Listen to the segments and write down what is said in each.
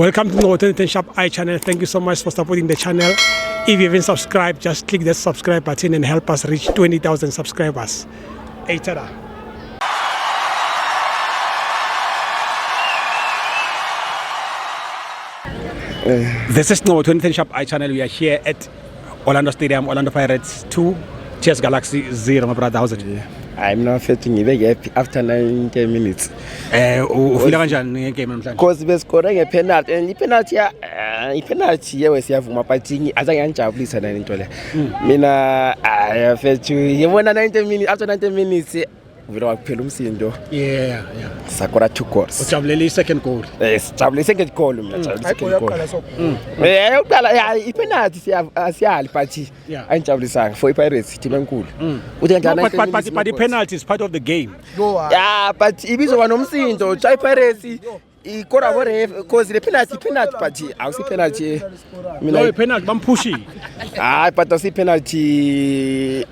Welcome to the 2010 Sharp Eye channel. Thank you so much for supporting the channel. If you haven't subscribed, just click the subscribe button and help us reach 20,000 subscribers. Hey, tada. This is no 2010 Sharp Eye channel. We are here at Orlando Stadium, Orlando Pirates 2, Cheers Galaxy 0, my brother. How's it? I'm not fetching you after 90 minutes. Ufila kanjani ngegame namhlanje? Because bescore ngepenalty and ipenalty yewesiyavuma but azange ngijabulisa nani into le. Mina ayafethu yibona 90 minutes after 90 minutes vele wakuphela umsindo. Yeah. Sakora 2 goals. Ujabulele second goal. Sijabule second goal mina jabule second goal. Uqala ipenalty siyali but ayijabulisa for iPirates team enkulu. But the penalty is part of the game. Yeah, but ibizwa nomsindo iPirates ikora boref because the penalty but awusi penalty mina ipenalty bampushi. But awusi penalty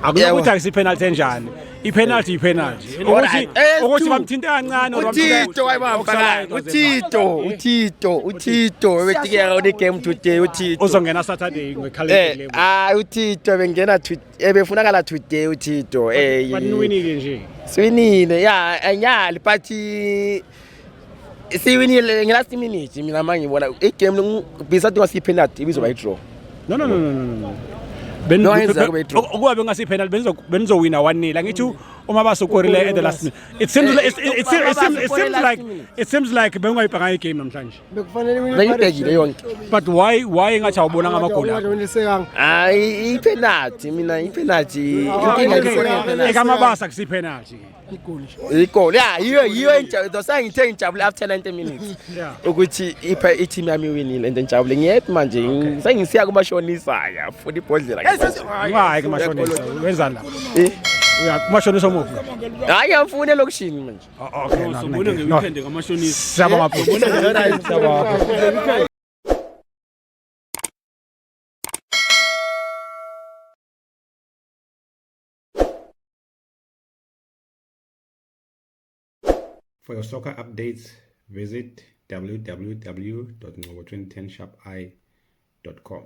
akunokuthi akusi penalty enjani. Ipenalty ukuthi bamthinte kancane uThito wayibamba uThito webetikeka on game today uThito uzongena Saturday ngekhalendeni uThito bengena ebefunakala today uThito baniwinile nje siwinile anyali but siwinile ngelast minute mina manje ngibona igame bisathi ngasi penalty ibizoba i-draw no ukuba bengasi penalty benizowina 1-0 ngithi uma basokorile at the last minute. It seems like bengayibhanga igame namhlanje. Bengibhekile yonke. But why ngathi awubona ngamagoli akho? Ipenalty mina ipenalty ekamabasa kusi penalty. Igoli yiyo dosangithe ngijabule after 90 minutes ukuthi i-team yami iwinile and ngijabule ngiyethi manje sengisiya kumashonisa futhi ibhodlela hayi kumashonisa wenzani la kumashonisa omuphi hayi amfune lokushini manje okay ngibone ngeweekend ngamashonisa siyabonga baba. For your soccer updates, visit www.ngobo2010sharpeye.com.